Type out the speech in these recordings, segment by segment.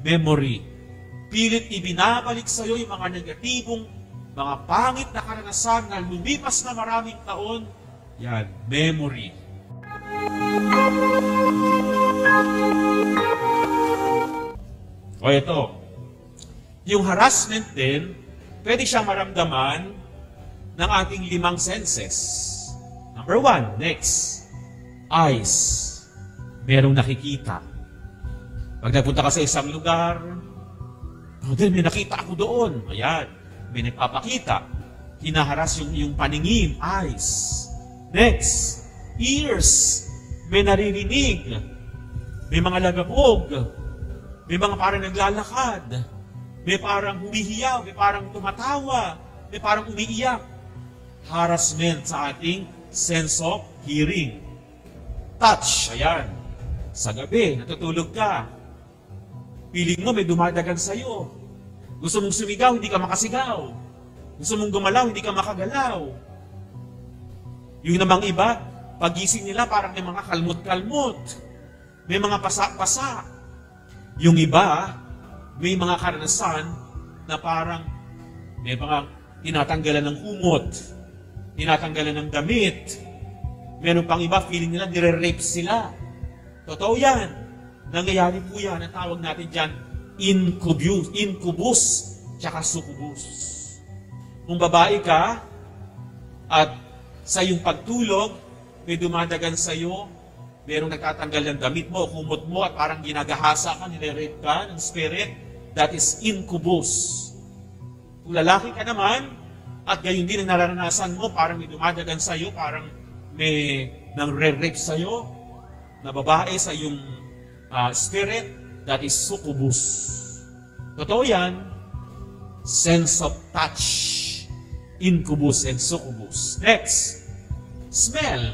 memory. Pilit ibinabalik sa iyo yung mga negatibong, mga pangit na karanasan na lumipas na maraming taon. Yan, memory. O ito, yung harassment din, pwede siyang maramdaman ng ating 5 senses. Number 1, next, eyes. Merong nakikita. Pag nagpunta ka sa isang lugar, may nakita ako doon. Ayan, may nagpapakita. Hinaharas yung paningin, eyes. Next, ears. May naririnig. May mga lagabog. May mga parang naglalakad. May parang humihiyaw. May parang tumatawa. May parang umiiyak. Harassment sa ating sense of hearing. Touch. Ayan. Sa gabi, natutulog ka. Piling mo may dumadagan sa'yo. Gusto mong sumigaw, hindi ka makasigaw. Gusto mong gumalaw, hindi ka makagalaw. Yung namang iba, pagising nila parang may mga kalmot-kalmot. May mga pasa-pasa. Yung iba, may mga karanasan na parang may mga tinatanggalan ng kumot, tinatanggalan ng damit. Meron pang iba, feeling nila nire-rape sila. Totoo yan. Nangyayari po yan. Ang tawag natin dyan, incubus, tsaka succubus. Kung babae ka, at sa iyong pagtulog, may dumadagan sa iyo, merong nagtatanggal ng damit mo, kumot mo, at parang ginagahasa ka, nire-rape ka ng spirit, that is incubus. Kung lalaki ka naman, at gayon din ang naranasan mo, parang may dumadagan sa iyo, parang may nang-re-rape sa iyo, na babae sa iyong spirit, that is succubus. Totoo yan, sense of touch, incubus and succubus. Next, smell.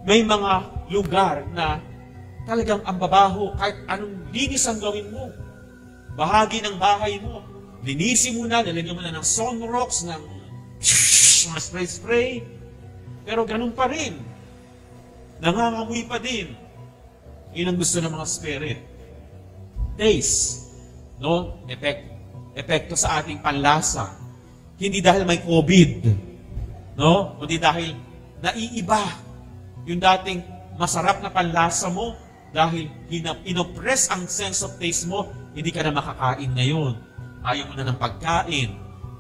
May mga lugar na talagang ang babaho, kahit anong linis ang gawin mo, bahagi ng bahay mo, linisin mo na, nalagyan mo na ng sunrocks, ng spray-spray, pero ganun pa rin. Nangangamoy pa din. Yun ang gusto ng mga spirit. Taste. No? Epekto sa ating panlasa. Hindi dahil may COVID. No? Kundi dahil naiiba yung dating masarap na panlasa mo dahil inopress ang sense of taste mo, hindi ka na makakain ngayon. Ayaw mo na ng pagkain.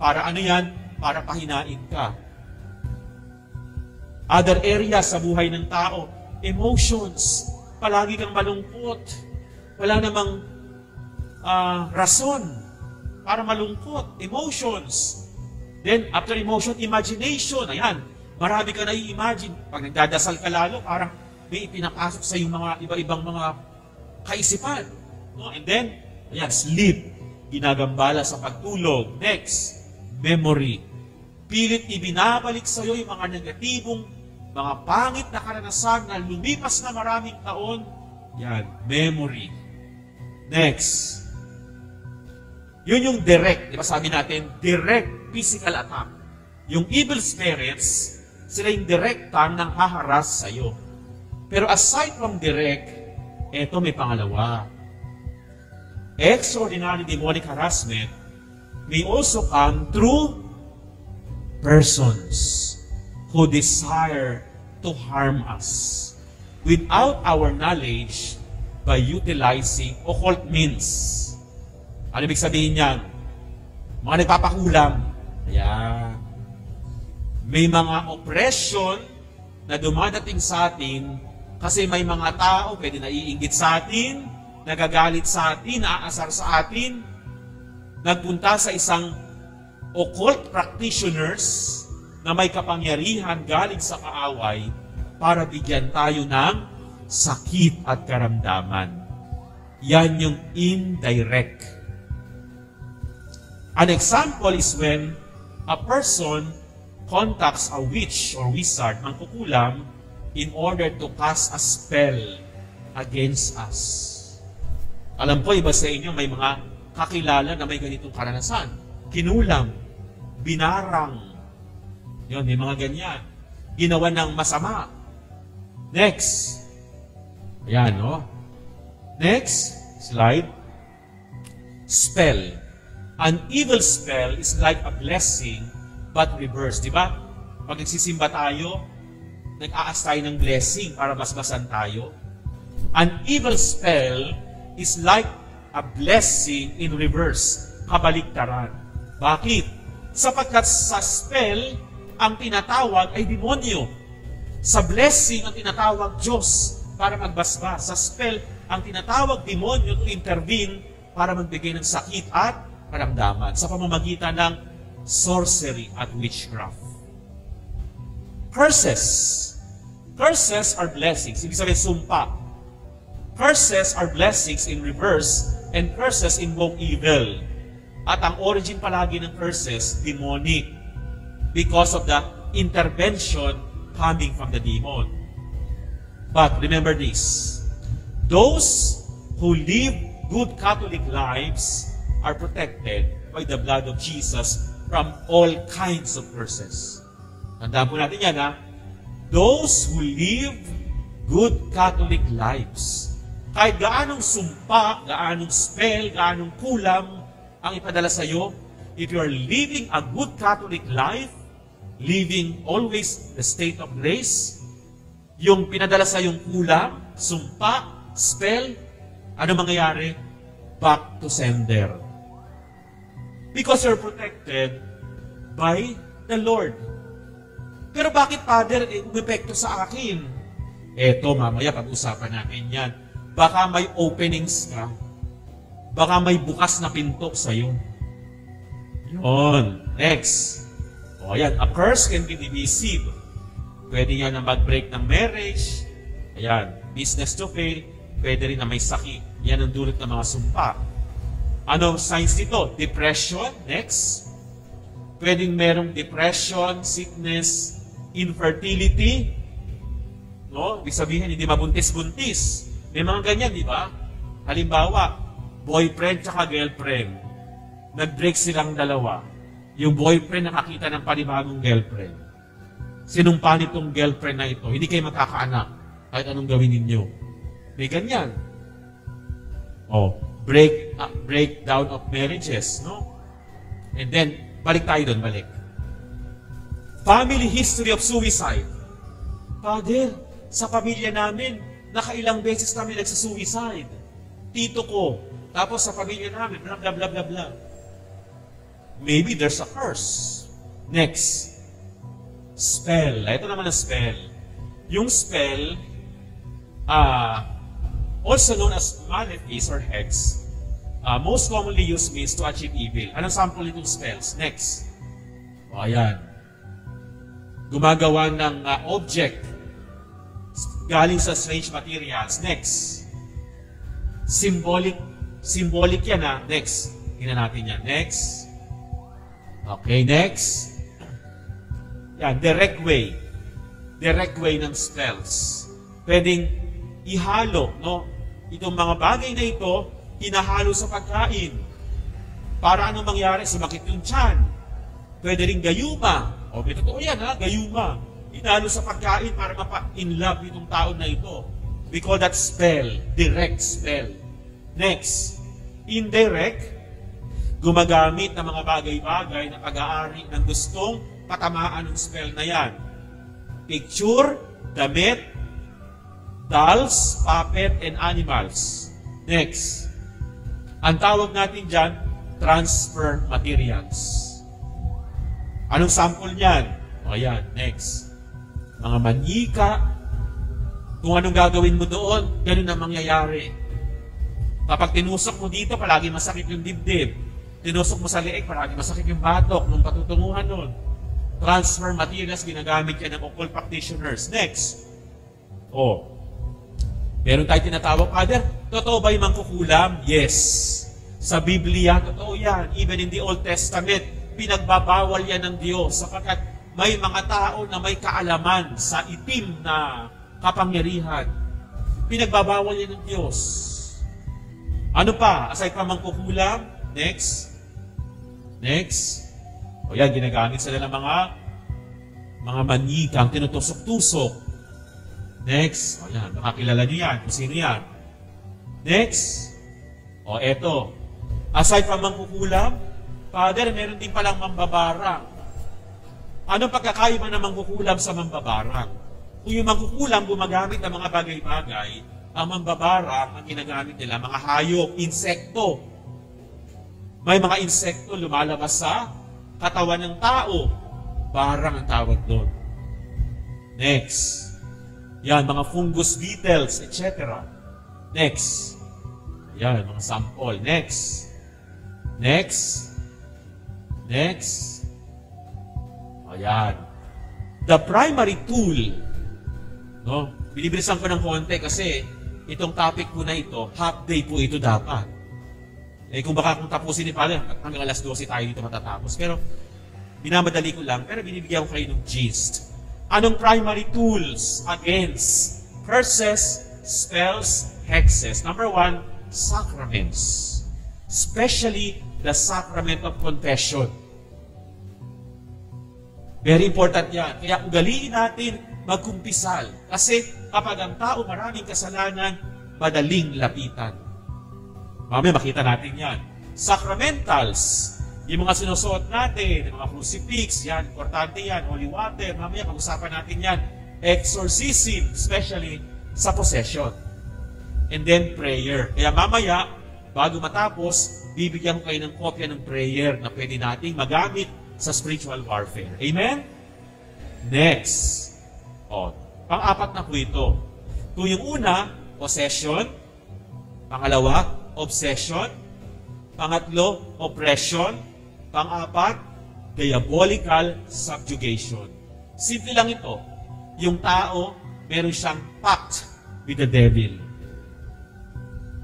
Para ano yan? Para pahinain ka. Other areas sa buhay ng tao, emotions. Palagi kang malungkot. Wala namang rason para malungkot. Emotions. Then, after emotion, imagination. Ayan, marami ka na i-imagine. Pag nagdadasal ka lalo, parang may ipinapasok sa yung mga iba-ibang mga kaisipan. No? And then, ayan, sleep. Ginagambala sa pagtulog. Next, memory. Pilit ibinabalik sa iyo yung mga negatibong, mga pangit na karanasan na lumipas na maraming taon. Yan, memory. Next. Yun yung direct, di ba sabi natin, direct physical attack. Yung evil spirits, sila yung direktang nang haharas sa iyo. Pero aside from direct, eto may pangalawa. Extraordinary demonic harassment may also come through persons who desire to harm us without our knowledge by utilizing occult means. Ano ibig sabihin niyan? Mga nagpapakulam. Ayan. May mga oppression na dumadating sa atin kasi may mga tao pwede naiinggit sa atin, nagagalit sa atin, naaasar sa atin, nagpunta sa isang occult practitioners na may kapangyarihan galing sa kaaway para bigyan tayo ng sakit at karamdaman. Yan yung indirect. An example is when a person contacts a witch or wizard, mangkukulam, in order to cast a spell against us. Alam ko, iba sa inyo, may mga kakilala na may ganitong karanasan. Kinulam, binarang, yun, may mga ganyan. Ginawa ng masama. Next. Ayan, no? Next slide. spell. An evil spell is like a blessing but reverse. Di ba? Pag nagsisimba tayo, nag-aas tayo ng blessing para basbasan tayo. An evil spell is like a blessing in reverse. Kabaligtaran. Bakit? Sapagkat sa spell, ang tinatawag ay demonyo. Sa blessing, ang tinatawag Diyos para magbasbas. Sa spell, ang tinatawag demonyo to intervene para magbigay ng sakit at karamdaman sa pamamagitan ng sorcery at witchcraft. Curses. Curses are blessings. Ibig sabihin, sumpa. Curses are blessings in reverse and curses invoke evil. At ang origin palagi ng curses, demonic. Because of the intervention coming from the demon. But remember this. Those who live good Catholic lives are protected by the blood of Jesus from all kinds of curses. Tandaan po natin yan, ha? Those who live good Catholic lives. Kahit gaanong sumpa, gaanong spell, gaanong kulam ang ipadala sa iyo, if you are living a good Catholic life, living always the state of grace, yung pinadala sa iyong kulam, sumpa, spell, ano mangyayari? Back to sender. Because you're protected by the Lord. Pero bakit, Father, umepekto sa akin? Eto, mamaya pag-usapan natin yan. Baka may openings ka. Baka may bukas na pinto sa iyo. Yun. Next. O yan, a curse can be divisive. Pwede yan na mag-break ng marriage. Ayan, business to fail. Pwede rin na may sakit. Yan ang dulot ng mga sumpa. Ano signs nito? Depression. Next. Pwedeng merong depression, sickness, infertility. No? Ibig sabihin, hindi mabuntis-buntis. May mga ganyan, di ba? Halimbawa, boyfriend tsaka girlfriend. Nag-break silang dalawa. Yung boyfriend nakakita ng panibagong girlfriend. Sinumpa nitong girlfriend na ito, hindi kayo magkakaanak kahit anong gawin ninyo. May ganyan. Oh, breakdown of marriages, no? And then, balik tayo doon, balik. Family history of suicide. Father, sa pamilya namin, nakailang beses kami nagsa-suicide. Tito ko, tapos sa pamilya namin, blah, blah, blah, blah, blah. Maybe there's a curse. Next. Spell. Ito naman ang spell. Yung spell, also known as malefice or hex, most commonly used means to achieve evil. Anong sample nitong spells? Next. O, ayan. Gumagawa ng object galing sa strange materials. Next. Symbolic yan, ha? Next. Tingnan natin yan. Next. Okay, next. Yan, direct way. Direct way ng spells. Pwedeng ihalo, no? Itong mga bagay na ito, hinahalo sa pagkain. Para anong mangyari? Sumakit yung tiyan. Pwede rin gayuma. O, may totoo yan, ha? Gayuma. Hinalo sa pagkain para mapa-in love itong tao na ito. We call that spell. Direct spell. Next. Indirect. Gumagamit ng mga bagay-bagay na pag-aari ng gustong patamaan ng spell na yan. Picture, damit, dolls, puppet, and animals. Next. Ang tawag natin dyan, transfer materials. Anong sample niyan? O yan, next. Mga manika, kung anong gagawin mo doon, ganun ang mangyayari. Kapag tinusok mo dito, palagi masakit yung dibdib. Tinusok mo sa leeg, palagi masakit yung batok nung patutunguhan nun. Transfer materials, ginagamit yan ng occult practitioners. Next. O, meron tayo tinatawag, Father, totoo ba yung mangkukulam? Yes. Sa Biblia, totoo yan. Even in the Old Testament, pinagbabawal yan ng Diyos sapagkat may mga tao na may kaalaman sa itim na kapangyarihan. Pinagbabawal yan ng Diyos. Ano pa? Aside pa mangkukulam? Next. Next. O yan, ginagamit sila ng mga manikang tinutusok-tusok. Next. O yan, makakilala nyo yan. Kung sino yan. Next. O eto. Aside from mangkukulam, Father, meron din palang mambabarang. Anong pagkakaiba ng mangkukulam sa mambabarang? Kung yung mangkukulam gumagamit ng mga bagay-bagay, ang mambabarang, ang ginagamit nila, mga hayop, insekto. May mga insekto lumalabas sa katawan ng tao. Barang ang tawag doon. Next. Yan, mga fungus, beetles, etc. Next. Yan, mga sample. Next. Next. Next. Ayan. The primary tool. No? Binibilisan ko ng konti kasi itong topic po na ito, half day po ito dapat. Kung tapusin ni Father, hanggang alas 12 tayo dito matatapos. Pero, binamadali ko lang, pero binibigyan ko kayo ng gist. Anong primary tools against curses, spells, hexes? Number 1, sacraments. Especially the sacrament of confession. Very important yan. Kaya ugaliin natin magkumpisal. Kasi kapag ang tao maraming kasalanan, madaling lapitan. Mamaya makita natin yan. Sacramentals. Yung mga sinusuot natin, yung mga crucifix, yan, importante yan. Holy water, mamaya pag-usapan natin yan. Exorcism, especially sa possession. And then prayer. Kaya mamaya, bago matapos, bibigyan ko kayo ng kopya ng prayer na pwede nating magamit sa spiritual warfare. Amen? Next. Pang-apat na po ito. Kung yung una, possession. Pangalawa, obsession. Pangatlo, oppression. Pang-apat, diabolical subjugation. Simple lang ito. Yung tao, meron siyang pact with the devil.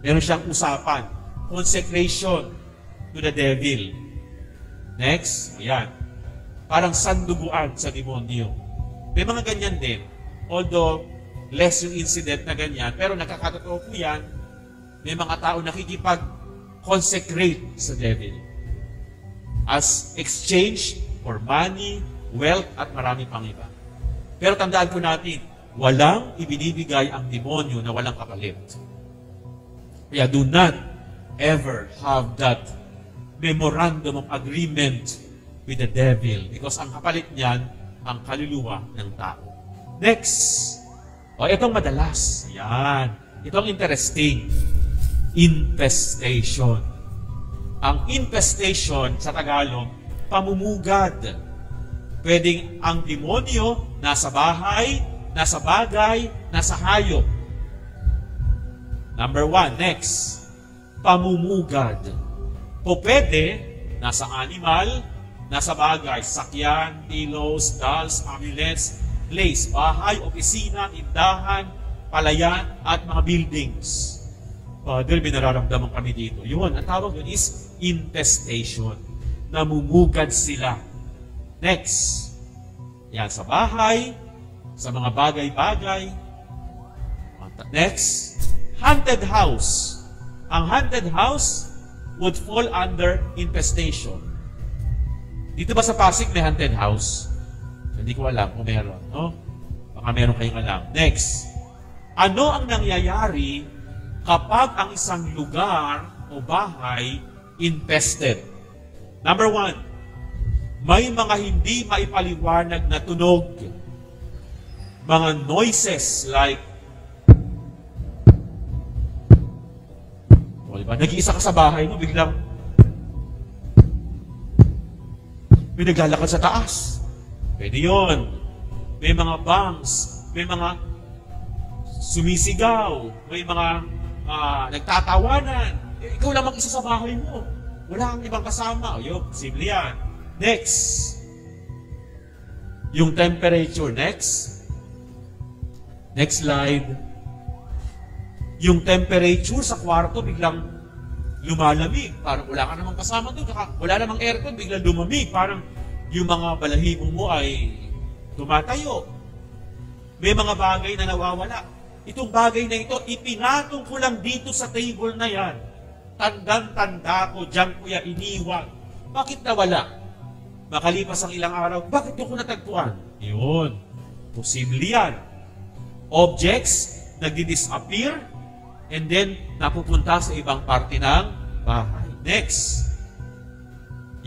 Meron siyang usapan. Consecration to the devil. Next, ayan. Parang sanduguan sa demonyo. May mga ganyan din. Although, less yung incident na ganyan, pero nakakatotoo po yan, may mga tao nakikipag-consecrate sa devil as exchange for money, wealth, at marami pang iba. Pero tandaan po natin, walang ibinibigay ang demonyo na walang kapalit. Kaya do not ever have that memorandum of agreement with the devil because ang kapalit niyan, ang kaluluwa ng tao. Next. Itong madalas. Yan. Itong interesting. Infestation. Ang infestation sa Tagalog, pamumugad. Pwedeng ang demonyo nasa bahay, nasa bagay, nasa hayop. Number 1, next. Pamumugad. O pwede, nasa animal, nasa bagay, sakyan, pillows, dolls, amulets, place, bahay, opisina, tindahan, palayan, at mga buildings. Father, binararamdaman kami dito. Yun, ang tawag yun is infestation. Namumugad sila. Next. Yan, sa bahay, sa mga bagay-bagay. Next. Haunted house. Ang haunted house would fall under infestation. Dito ba sa Pasig may haunted house? Hindi ko alam kung meron, no? Baka meron kayong alam. Next. Ano ang nangyayari kapag ang isang lugar o bahay infested? Number 1, may mga hindi maipaliwanag na tunog. Mga noises like, diba? Nag-iisa ka sa bahay mo, biglang may naglalakad sa taas. Pwede yun. May mga bangs, may mga sumisigaw, may mga nagtatawanan. Ikaw lang mag-isa sa bahay mo. Wala kang ibang kasama. Simple yan. Next. Yung temperature. Next. Next slide. Yung temperature sa kwarto biglang lumalamig. Parang wala ka namang kasama doon. Wala namang aircon, biglang lumamig. Parang yung mga balahibo mo ay tumatayo. May mga bagay na nawawala. Itong bagay na ito, ipinatong ko lang dito sa table na yan. Tandang-tanda ko, diyan ko ya iniwan. Bakit nawala? Makalipas ang ilang araw, bakit ko natagpuan? Yun. Posible yan. Objects, nagdi-disappear, and then napupunta sa ibang parte ng bahay. Next.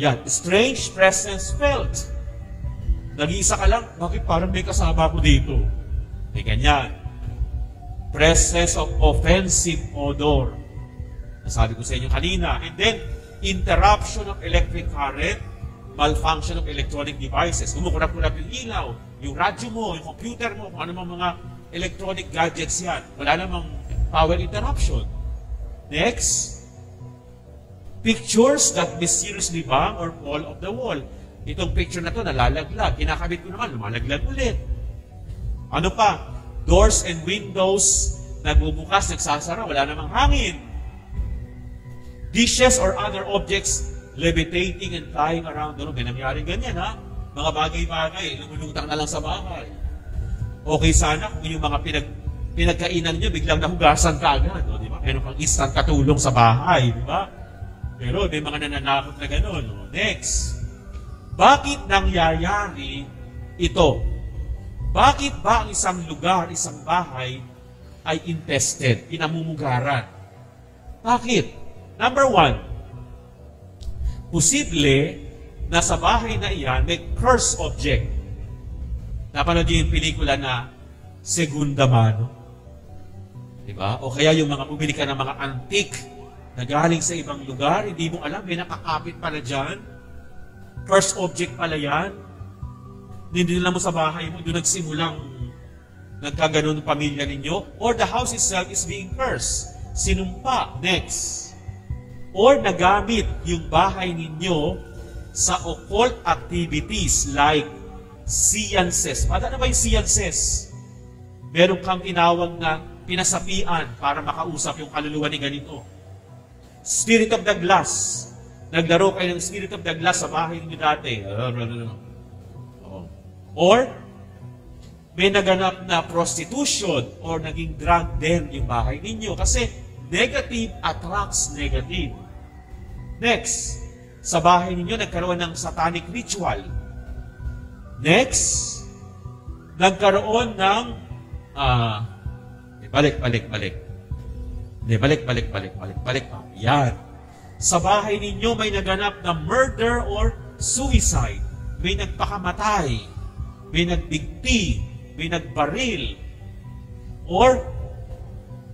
Yan. Strange presence felt. Nag-iisa ka lang, bakit parang may kasama ko dito? May ganyan. Presence of offensive odor. Nasabi ko sa inyo kanina. And then, interruption of electric current, malfunction of electronic devices. Kumukurap-kurap yung ilaw, yung radyo mo, yung computer mo, kung ano mga electronic gadgets yan. Wala namang power interruption. Next. Pictures that mysteriously bang or fall off the wall. Itong picture na to nalalaglag. Kinakabit ko naman, lumalaglag ulit. Ano pa? Doors and windows nagbubukas, nagsasara, wala namang hangin. Dishes or other objects levitating and flying around the room. May nangyaring ganyan, ha? Mga bagay-bagay, lumulutang na lang sa bahay. Okay sana kung yung mga pinagkainan nyo, biglang nahugasan ka agad. O, di ba? Meron kang instant katulong sa bahay, di ba? Pero may mga nananakot na gano'n. O, next. Bakit nangyayari ito? Bakit ba ang isang lugar, isang bahay ay infested, pinamumugaran? Bakit? Number one, posible na sa bahay na iyan may cursed object. Napanood niyo yung pelikula na Segunda Mano? Diba? O kaya yung mga bumili ka ng mga antique na galing sa ibang lugar, hindi mo alam, may nakakapit pala dyan. Cursed object pala yan. Hindi nila mo sa bahay mo, doon nagsimulang nagkaganon ng pamilya ninyo. Or the house itself is being cursed. Sinumpa. Next. Or nagamit yung bahay ninyo sa occult activities like seances. Ano ba yung seances? Meron kang tinawag na pinasapian para makausap yung kaluluwa ni ganito. Spirit of the glass. Naglaro kayo ng Spirit of the glass sa bahay niyo dati. Or, may naganap na prostitution or naging drug den yung bahay ninyo. Kasi negative attracts negative. Next, sa bahay ninyo nagkaroon ng satanic ritual. Next, nagkaroon ng balik. Yan. Sa bahay ninyo may naganap na murder or suicide. May nagpakamatay. May nagbigti. May nagbaril. Or,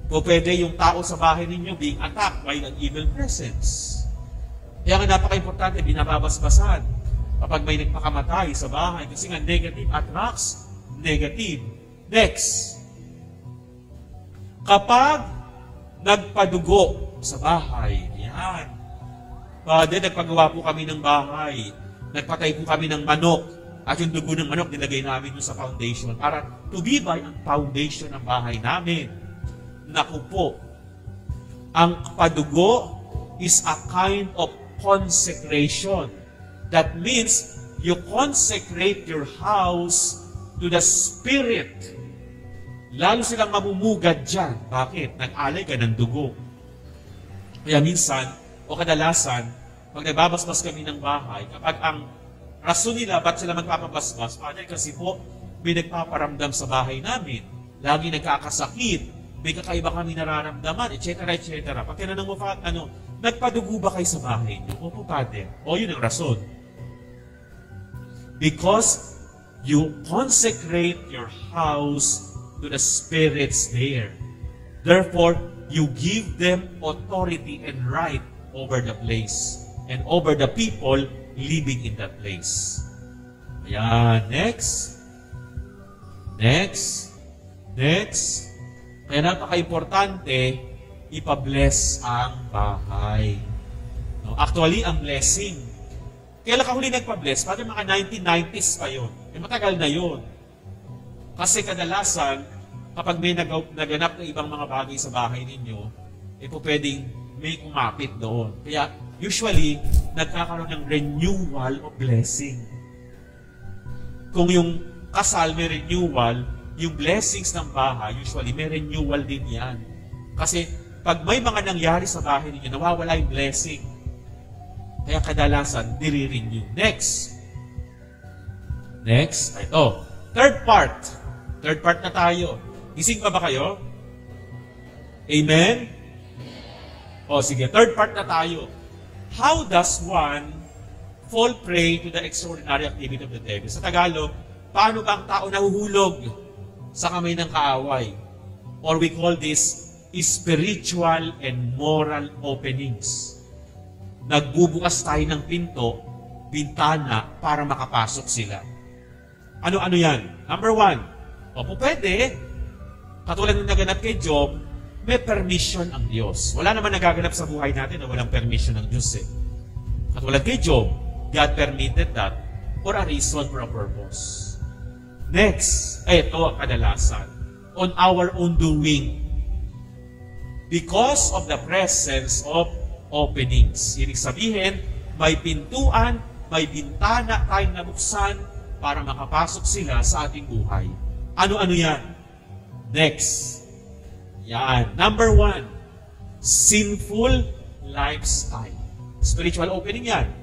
pwede yung tao sa bahay ninyo being attacked by an evil presence. Kaya nga napaka-importante, binababasbasan kapag may nagpakamatay sa bahay. Kasi nga negative attracts negative. Next. Kapag nagpadugo sa bahay, yan. Father, nagpagawa po kami ng bahay. Nagpatay po kami ng manok. At yung dugo ng manok, nilagay namin yung sa foundation. Para tumibay ang foundation ng bahay namin. Naku po, ang padugo is a kind of consecration. That means, you consecrate your house to the Spirit. Lalo silang mamumugad dyan. Bakit? Nag-alay ka ng dugo. Kaya minsan, o kadalasan, pag nagbabasbas kami ng bahay, kapag ang rason nila, ba't sila magpapabasbas? Father, kasi po, may nagpaparamdam sa bahay namin. Lagi nagkakasakit. May kakaiba kami nararamdaman, etc. Pag tinanong mo, nagpadugo ba kayo sa bahay niyo? Opo, Father. O, yun ang rason. Because you consecrate your house to the spirits there. Therefore, you give them authority and right over the place and over the people living in that place. Ayan. Next. Kaya napaka-importante, ipa-bless ang bahay. No? Actually, ang blessing. Kailan ka huli nagpa-bless? Parang mga 1990s pa yun. Matagal na yun. Kasi kadalasan, kapag may naganap na ibang mga bagay sa bahay ninyo, pwedeng may umapit doon. Kaya usually, nagkakaroon ng renewal of blessing. Kung yung kasal may renewal, yung blessings ng bahay, usually may renewal din yan. Kasi pag may mga nangyari sa bahay ninyo, nawawala yung blessing. Kaya kadalasan, nire-renew. Next. Ito. Third part na tayo. Gising pa ba kayo? Amen? O sige, third part na tayo. how does one fall prey to the extraordinary activity of the devil? Sa Tagalog, paano ba ang tao nahuhulog sa kamay ng kaaway? Or we call this spiritual and moral openings. Nagbubukas tayo ng pinto, bintana, para makapasok sila. Ano-ano yan? Number 1, o pwede, katulad ng naganap kay Job, may permission ang Diyos. Wala naman nagaganap sa buhay natin na walang permission ng Diyos eh. Katulad kay Job, God permitted that for a reason, for a purpose. Next, ito ang kadalasan. On our own doing. Because of the presence of openings. Ibig sabihin, may pintuan, may bintana tayong nabuksan para makapasok sila sa ating buhay. Ano-ano yan? Next. Yan. Number 1, sinful lifestyle. Spiritual opening yan.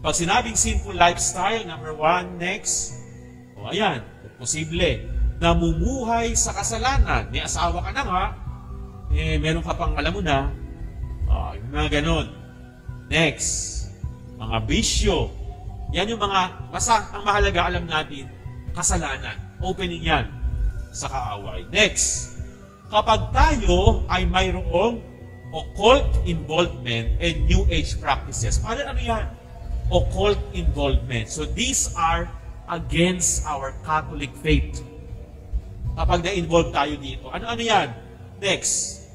Pag sinabing sinful lifestyle, number 1, next. O ayan, posible. Namumuhay sa kasalanan. May asawa ka na nga, meron ka pang alam mo na, yung mga ganon. Next, mga bisyo. Yan yung mga, basta ang mahalaga alam natin, kasalanan. Opening yan sa kaaway. Next, kapag tayo ay mayroong occult involvement and New Age practices. Ano yan? Occult involvement. So these are against our Catholic faith. Kapag na-involve tayo dito, ano yan? Next,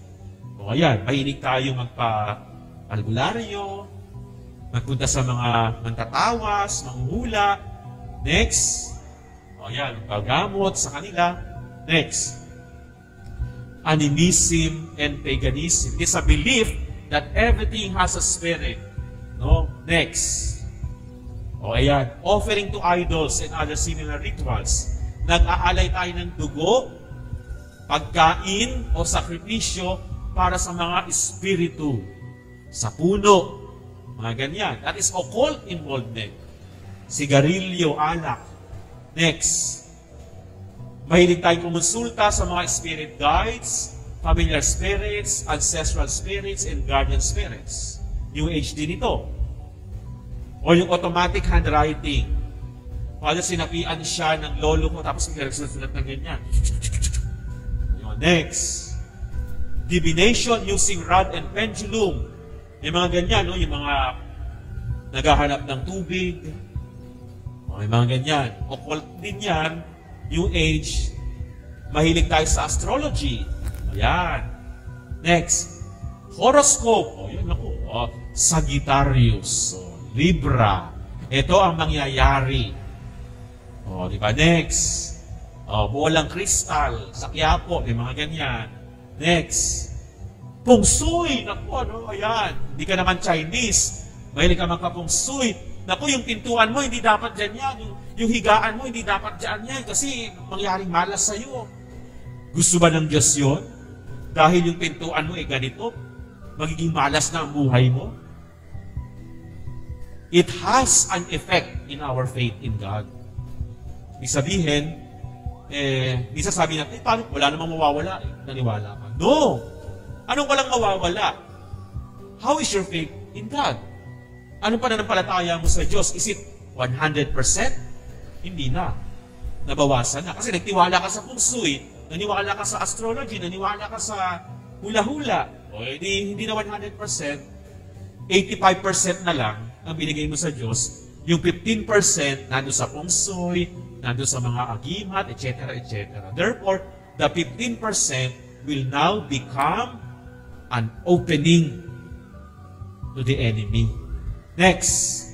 o ayan, mahilig tayo magpa-albularyo, magpunta sa mga mantatawas, manghuhula. Next, o ayan, magpagamot sa kanila. Next, animism and paganism. It is a belief that everything has a spirit. No? Next, o ayan, offering to idols and other similar rituals. Nag-aalay tayo ng dugo, pagkain o sakripisyo para sa mga espiritu, sa puno, mga ganyan. That is occult involvement. Sigarilyo, alak. Next, mahilig tayong kumonsulta sa mga spirit guides, familiar spirits, ancestral spirits, and guardian spirits. New Age din ito. O yung automatic handwriting. Pwede sinapian siya ng lolo ko tapos nagsulat ng ganyan. Next, divination using rod and pendulum. Yung mga ganyan, no? Yung mga naghahanap ng tubig. O, yung mga ganyan. Occult din yan. New Age. Mahilig tayo sa astrology. Ayan. Next, horoscope. O, yun ako. O, Sagittarius. O, Libra. Ito ang mangyayari. O, di ba? Next, bolang kristal, sa Quiapo, may mga ganyan. Next, Feng Shui. Naku, ayan. Hindi ka naman Chinese. Mahilig ka magka-Feng Shui. Naku, yung pintuan mo, hindi dapat dyan yan. Yung higaan mo, hindi dapat dyan yan. Kasi mangyaring malas sa'yo. Gusto ba ng Diyos yun? Dahil yung pintuan mo ganito, magiging malas na ang buhay mo? It has an effect in our faith in God. Ibig sabihin, minsan sabi natin, paano? Wala namang mawawala. Naniwala ka. No! Anong walang mawawala? How is your faith in God? Anong pananampalataya mo sa Diyos? Is it 100%? Hindi na. Nabawasan na. Kasi nagtiwala ka sa Feng Shui, naniwala ka sa astrology, naniwala ka sa hula-hula. O hindi na 100%, 85% na lang ang binigay mo sa Diyos. Yung 15% nandun sa Feng Shui, nandun sa mga agimat, etc., etc. Therefore, the 15% will now become an opening to the enemy. Next,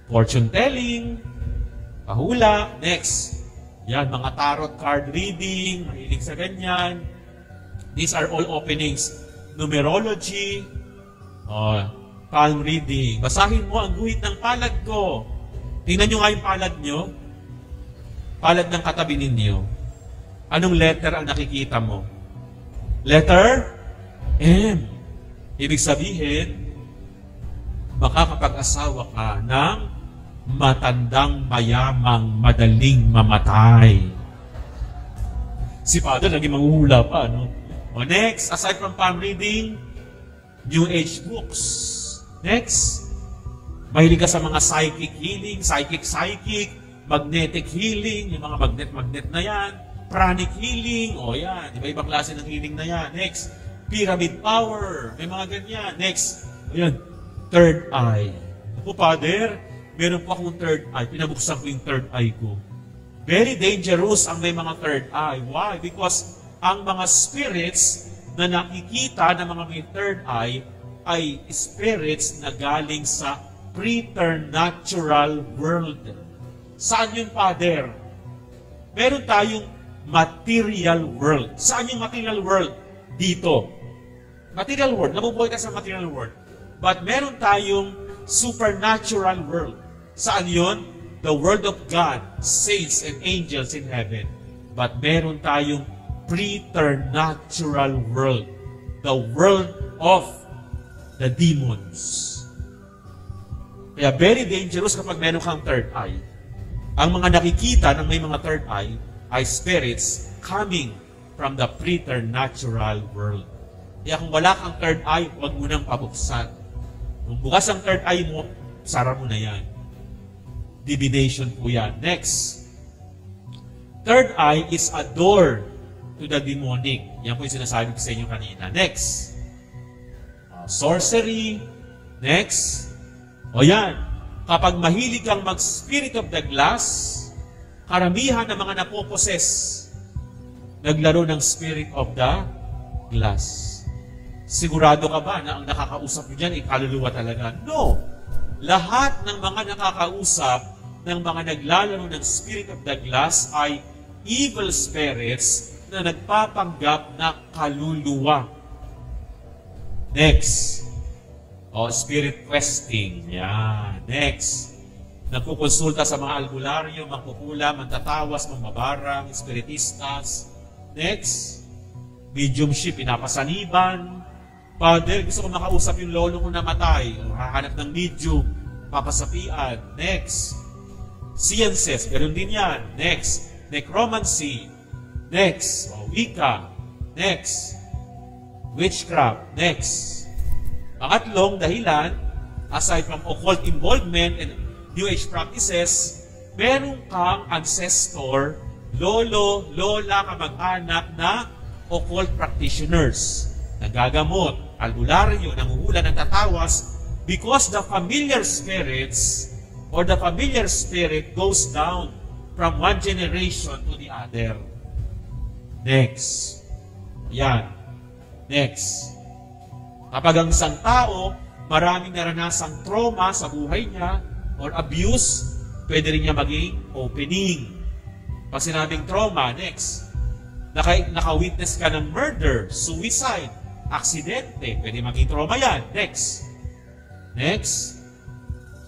fortune telling, pahula. Next, yan, mga tarot card reading, mahilig sa ganyan. These are all openings. Numerology, palm reading. Basahin mo ang guhit ng palad ko. Tingnan nyo nga yung palad nyo. Palad ng katabi ninyo. Anong letter ang nakikita mo? Letter M. Ibig sabihin, makakapag-asawa ka ng matandang mayamang madaling mamatay. Si Father lagi manghuhula pa, no? O next, aside from palm reading, New Age books. Next. Mahilig ka sa mga psychic healing, psychic, magnetic healing, yung mga magnet na yan, pranic healing, o yan, iba-ibang klase ng healing na yan. Next, pyramid power, may mga ganyan. Next, ayan, third eye. Ako, Father, meron po akong third eye, pinabuksan ko yung third eye ko. Very dangerous ang may mga third eye. Why? Because ang mga spirits na nakikita ng mga may third eye ay spirits na galing sa preternatural world. Saan yun, Father? Meron tayong material world. Saan yung material world? Dito. Material world. Nabubuhay ka sa material world. But meron tayong supernatural world. Saan yun? The world of God, saints and angels in heaven. But meron tayong preternatural world. The world of the demons. Kaya very dangerous kapag meron kang third eye. Ang mga nakikita ng may mga third eye ay spirits coming from the preternatural world. Kaya kung wala kang third eye, huwag mo nang pabuksan. Kung bukas ang third eye mo, sara mo na yan. Divination po yan. Next. Third eye is a door to the demonic. Yan po yung sinasabi ko sa inyo kanina. Next. Sorcery. Next. O yan, kapag mahilig kang mag-spirit of the glass, karamihan ng mga napoposes, naglaro ng spirit of the glass. Sigurado ka ba na ang nakakausap mo dyan ay kaluluwa talaga? No! Lahat ng mga nakakausap ng mga naglalaro ng spirit of the glass ay evil spirits na nagpapanggap na kaluluwa. Next. Spirit questing. Yan. Next. Nagkukonsulta sa mga albularyo, mangkukula, mantatawas, mambabarang, spiritistas. Next. Mediumship, pinapasaniban. Father, gusto ko makausap yung lolo ko namatay. Hahanap ng medium, papasapian. Next. Sciences, ganoon din yan. Next. Necromancy. Next. Wicca. Next. Witchcraft. Next. Pangatlong dahilan, aside from occult involvement and New Age practices, meron kang ancestor, lolo, lola, kamag-anak na occult practitioners. Nagagamot, albularyo, nanguhula ng tatawas, because the familiar spirits or the familiar spirit goes down from one generation to the other. Next. Yan. Next. Kapag ang isang tao, maraming naranasang trauma sa buhay niya or abuse, pwede rin niya maging opening. Pag sinabing trauma, next. Naka-witness ka ng murder, suicide, aksidente, pwede maging trauma yan. Next. Next.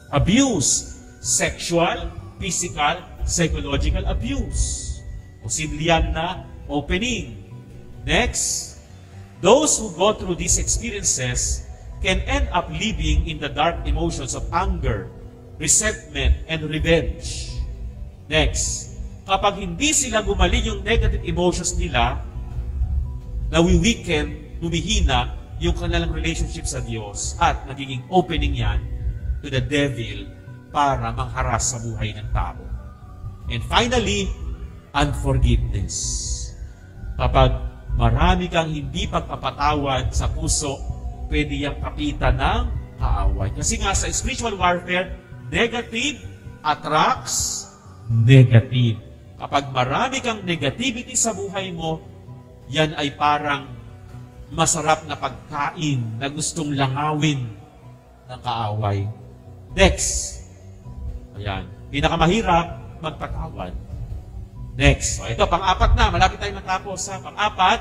Abuse, sexual, physical, psychological abuse. Posible yan na opening. Next. Those who go through these experiences can end up living in the dark emotions of anger, resentment, and revenge. Next, kapag hindi sila gumaling yung negative emotions nila, nawi-weaken, humihina yung kanilang relationship sa Diyos at nagiging opening yan to the devil para mangharas sa buhay ng tao. And finally, unforgiveness. Kapag marami kang hindi pagpapatawad sa puso, pwede yung kapitan ng kaaway. Kasi nga sa spiritual warfare, negative attracts negative. Kapag marami kang negativity sa buhay mo, yan ay parang masarap na pagkain na gustong langawin ng kaaway. Next. Ayan. Pinakamahirap, magpatawad. Next. So, ito, pang-apat na. Malapit tayo matapos. Pang-apat,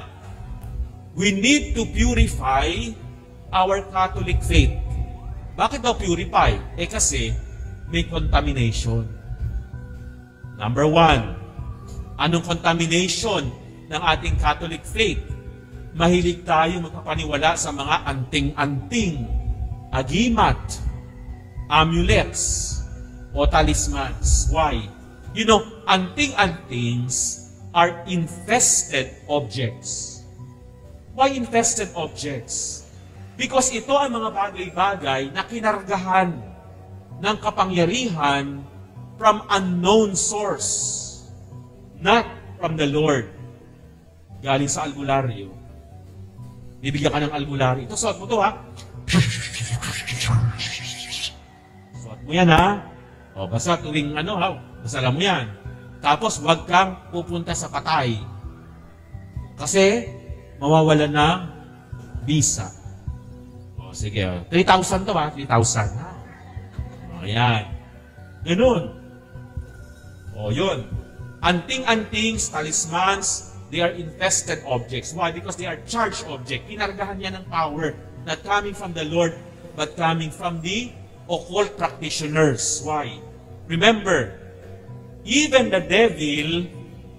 we need to purify our Catholic faith. Bakit daw purify? Kasi may contamination. Number one, anong contamination ng ating Catholic faith? Mahilig tayo magpapaniwala sa mga anting-anting, agimat, amulets, o talismans. Why? You know, anting-antings are infested objects. Why infested objects? Because ito ang mga bagay-bagay na kinargahan ng kapangyarihan from unknown source, not from the Lord. Galing sa albularyo. Bibigyan ka ng albularyo. Ito, suot mo to, ha? Suot mo yan, ha? O, basta tuwing basta alam mo yan. Tapos, huwag kang pupunta sa patay. Kasi, mawawala ng visa. O, sige, 3,000 to, ha? 3,000. O, yan. Ganun. O, yun. Anting-antings, talismans, they are infested objects. Why? Because they are charged objects. Kinargahan yan ng power. Not coming from the Lord, but coming from the occult practitioners. Why? Remember, even the devil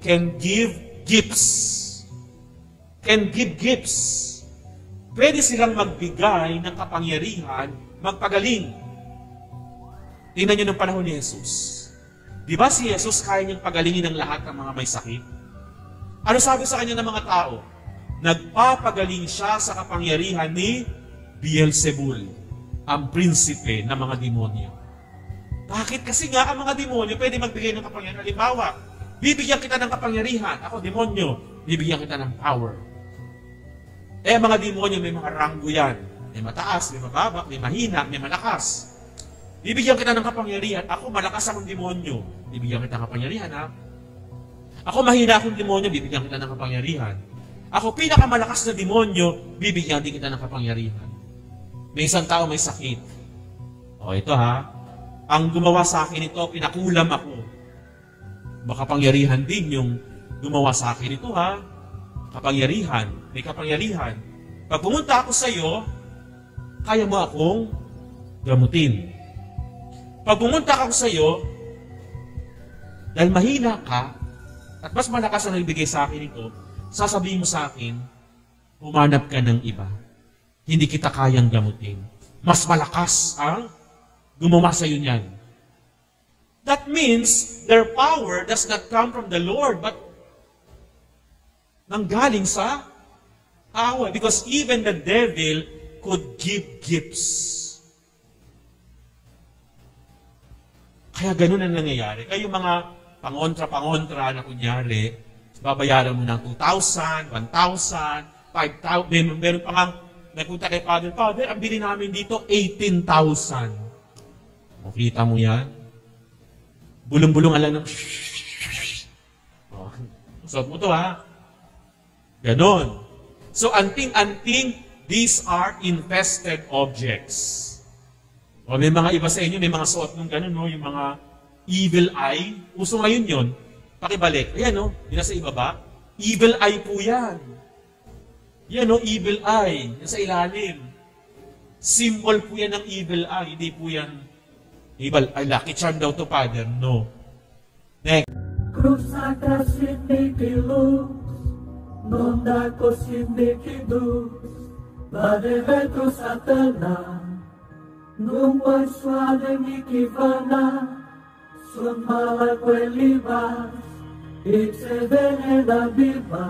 can give gifts. Can give gifts. Pwede silang magbigay ng kapangyarihan, magpagaling. Tingnan nyo ng panahon ni Jesus. Di ba si Jesus kaya niyang pagalingin ng lahat ng mga may sakit? Ano sabi sa kanya ng mga tao? Nagpapagaling siya sa kapangyarihan ni Beelzebul, ang prinsipe ng mga demonyo. Bakit? Kasi nga ang mga demonyo pwede magbigay ng kapangyarihan. Halimbawa, bibigyan kita ng kapangyarihan. Ako, demonyo, bibigyan kita ng power. Mga demonyo may mga ranggo yan. May mataas, may mababa, may mahina, may malakas. Bibigyan kita ng kapangyarihan. Ako, malakas akong demonyo. Bibigyan kita ng kapangyarihan, ha? Ako, mahina akong demonyo. Bibigyan kita ng kapangyarihan. Ako, pinakamalakas na demonyo. Bibigyan din kita ng kapangyarihan. May isang tao may sakit. O, ito, ha? Ang gumawa sa akin ito, pinakulam ako. Baka pangyarihan din yung gumawa sa akin ito, ha? Kapangyarihan. May kapangyarihan. Pag pumunta ako sa iyo, kaya mo akong gamutin. Pag pumunta ako sa iyo, dahil mahina ka, at mas malakas ang nagbigay sa akin ito, sasabihin mo sa akin, humanap ka ng iba. Hindi kita kayang gamutin. Mas malakas ang gumawa sa iyo niyan. That means their power does not come from the Lord, but nanggaling sa tao. Because even the devil could give gifts. Kaya ganun ang nangyayari. Kaya yung mga pangontra na kunyari, babayaran mo ng 2,000, 1,000, 5,000, meron pa nga, nagpunta kay Father, Father, ang bili namin dito, 18,000. Makita mo yan? Bulong-bulong lang ng suot mo to, ha? Ganon. So, anting-anting, these are infested objects. O may mga iba sa inyo, may mga suot nung gano'n, no? Yung mga evil eye. Uso ngayon yun. Pakibalik. Ayan, no? Yung nasa ibaba. Evil eye po yan. Yan, no? Evil eye. Yan sa ilalim. Symbol po yan ng evil eye. Hindi po yan evil eye. Lucky charm daw to, Father. No. Next. Cruzaka sinikilu, nondako sinikidu, badeveto satana, numai suade mikivana, sunmala kweliba, iksevene da biba.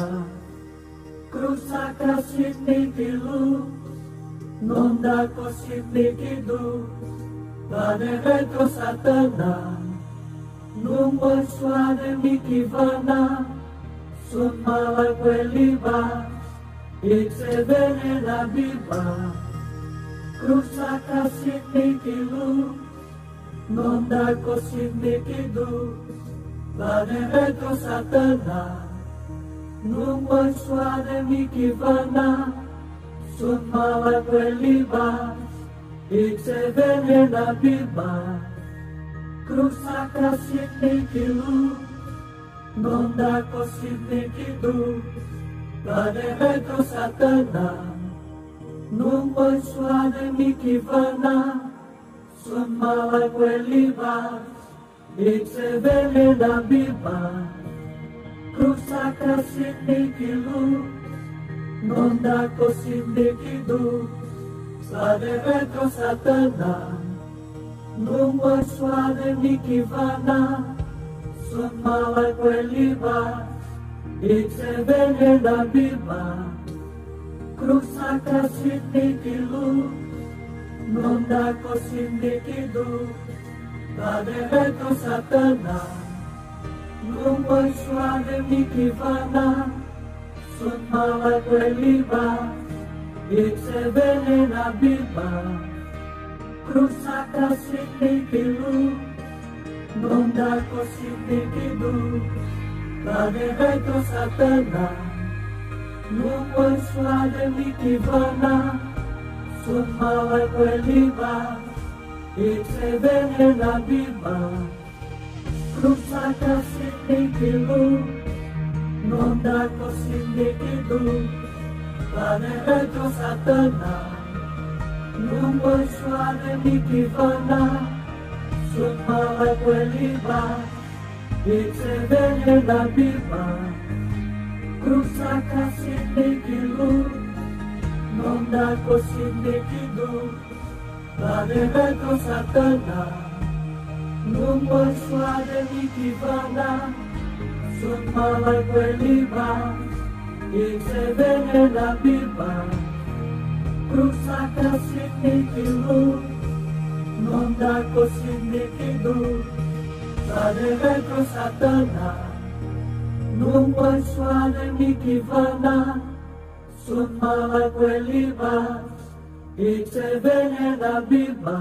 Cruzaka sinikilu, nondako sinikidu, badeveto satana, numai suade mikivana, sunmala kweliba, iksevene da biba. Cruzaka sinikilu, nondako sinikidu, badeveto satana, numai suade mikivana, sunmala kweliba, iksevene da biba. Cruzaka sinikilu, nondako sinikidu, badeveto satana, numai suade mikivana, sunmala kweliba, iksevene da biba. Cruzaka sinikilu, nondako sinikidu, badeveto satana, numai suade mikivana, sunmala kweliba, iksevene da biba. Cruzaka sindikilu, nondako sindikidu, badereto satana, lumboy suave mikivana, sunmala kweliba, iksebene na biba. Cruzaka sindikilu, nondako sindikidu, badereto satana, lumboy suave mikivana, sunmala kweliba, iksebene na biba. Cruzaka sindikilu, nondako sindikidu, badereto satana, lumboy suave mikivana, sunmala kweliba, iksebene na biba. Cruzaka sindikilu, nondako sindikidu, badereto satana, lumboy suave mikivana, sunmala kweliba, iksebene na biba. Cruzaka sindikilu, nondako sindikidu, badereto satana, lumboy suave mikivana, sunmala kweliba, iksebene na biba.